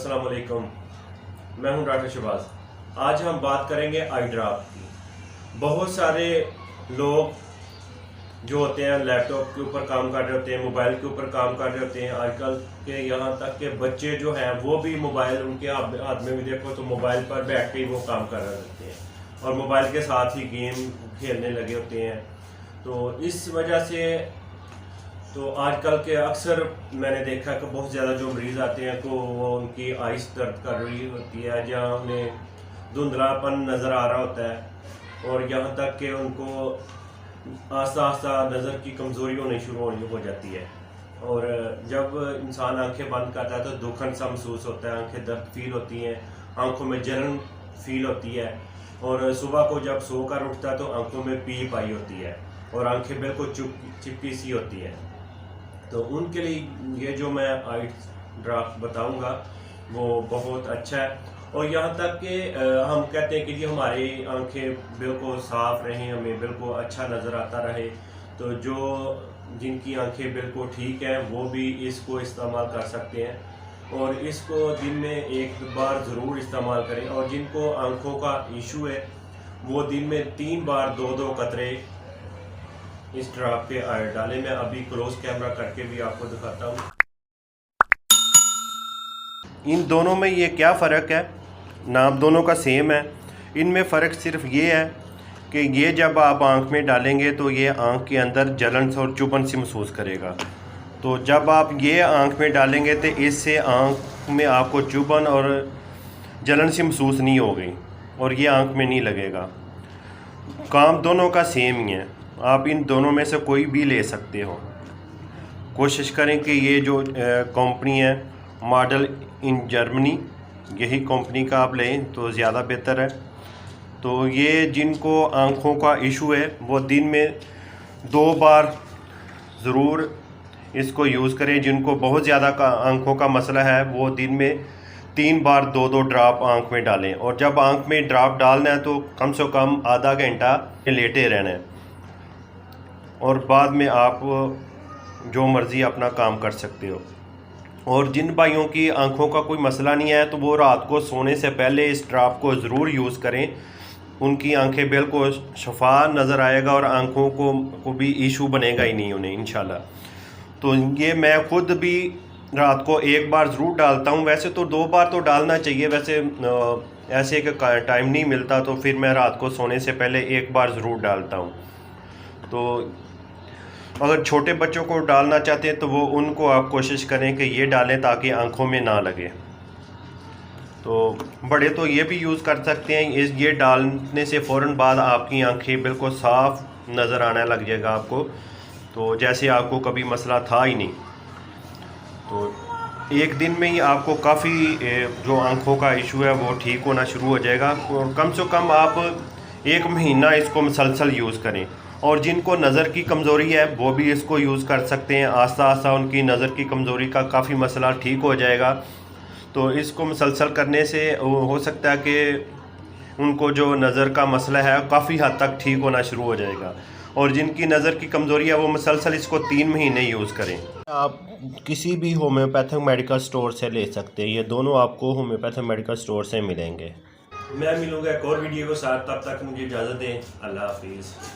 अस्सलाम वालेकुम। मैं हूं डॉक्टर शहबाज। आज हम बात करेंगे आई ड्रॉप की। बहुत सारे लोग जो होते हैं लैपटॉप के ऊपर काम कर रहे होते हैं, मोबाइल के ऊपर काम कर रहे होते हैं। आजकल के यहाँ तक के बच्चे जो हैं वो भी मोबाइल उनके हाथ में भी देखो तो मोबाइल पर बैठ के ही वो काम कर रहे होते हैं और मोबाइल के साथ ही गेम खेलने लगे होते हैं। तो इस वजह से तो आजकल के अक्सर मैंने देखा कि बहुत ज़्यादा जो मरीज़ आते हैं तो वो उनकी आइस दर्द कर रही होती है, जहाँ उन्हें धुंधलापन नज़र आ रहा होता है और यहाँ तक कि उनको आस्ता आस्ता नज़र की कमज़ोरी होनी शुरू हो जाती है। और जब इंसान आंखें बंद करता है तो दुखन सा महसूस होता है, आंखें दर्द फील होती हैं, आंखों में जलन फील होती है और सुबह को जब सो कर उठता है तो आंखों में पीप आई होती है और आंखें बिल्कुल चिपकी सी होती है। तो उनके लिए ये जो मैं आई ड्रॉप बताऊंगा वो बहुत अच्छा है। और यहाँ तक कि हम कहते हैं कि जी हमारी आंखें बिल्कुल साफ़ रहें, हमें बिल्कुल अच्छा नज़र आता रहे, तो जो जिनकी आंखें बिल्कुल ठीक हैं वो भी इसको इस्तेमाल कर सकते हैं और इसको दिन में एक बार ज़रूर इस्तेमाल करें। और जिनको आंखों का इशू है वो दिन में 3 बार 2-2 कतरे इस ड्रॉप के डालें। मैं अभी क्लोज कैमरा करके भी आपको दिखाता हूँ। इन दोनों में ये क्या फ़र्क है, नाम दोनों का सेम है। इनमें फ़र्क सिर्फ ये है कि ये जब आप आँख में डालेंगे तो ये आँख के अंदर जलन और चुभन सी महसूस करेगा। तो जब आप ये आँख में डालेंगे तो इससे आँख में आपको चुभन और जलन सी महसूस नहीं होगी और ये आँख में नहीं लगेगा। काम दोनों का सेम ही है, आप इन दोनों में से कोई भी ले सकते हो। कोशिश करें कि ये जो कंपनी है मॉडल इन जर्मनी, यही कंपनी का आप लें तो ज़्यादा बेहतर है। तो ये जिनको आँखों का इशू है वो दिन में 2 बार ज़रूर इसको यूज़ करें। जिनको बहुत ज़्यादा आँखों का मसला है वो दिन में 3 बार 2-2 ड्रॉप आँख में डालें। और जब आँख में ड्रॉप डालना है तो कम से कम आधा घंटा लेटे रहना है और बाद में आप जो मर्ज़ी अपना काम कर सकते हो। और जिन भाइयों की आंखों का कोई मसला नहीं है तो वो रात को सोने से पहले इस ड्रॉप को ज़रूर यूज़ करें। उनकी आंखें बिल्कुल शफा नज़र आएगा और आंखों को भी इशू बनेगा ही नहीं उन्हें इंशाल्लाह। तो ये मैं ख़ुद भी रात को 1 बार ज़रूर डालता हूँ। वैसे तो 2 बार तो डालना चाहिए, वैसे ऐसे कि टाइम नहीं मिलता तो फिर मैं रात को सोने से पहले 1 बार ज़रूर डालता हूँ। तो अगर छोटे बच्चों को डालना चाहते हैं तो वो उनको आप कोशिश करें कि ये डालें ताकि आंखों में ना लगे। तो बड़े तो ये भी यूज़ कर सकते हैं। ये डालने से फ़ौरन बाद आपकी आंखें बिल्कुल साफ़ नज़र आने लग जाएगा आपको, तो जैसे आपको कभी मसला था ही नहीं। तो एक दिन में ही आपको काफ़ी जो आंखों का इशू है वो ठीक होना शुरू हो जाएगा। और कम से कम आप 1 महीना इसको मुसलसल यूज़ करें। और जिनको नज़र की कमज़ोरी है वो भी इसको यूज़ कर सकते हैं। आस्ता आस्ता उनकी नज़र की कमज़ोरी का काफ़ी मसला ठीक हो जाएगा। तो इसको मुसलसल करने से हो सकता है कि उनको जो नज़र का मसला है काफ़ी हद तक ठीक होना शुरू हो जाएगा। और जिनकी नज़र की कमज़ोरी है वो मुसलसल इसको 3 महीने यूज़ करें। आप किसी भी होम्योपैथिक मेडिकल स्टोर से ले सकते हैं, ये दोनों आपको होम्योपैथिक मेडिकल स्टोर से मिलेंगे। मैं मिलूँगा एक और वीडियो के साथ, तब तक मुझे इजाज़त दें। अल्लाह हाफिज़।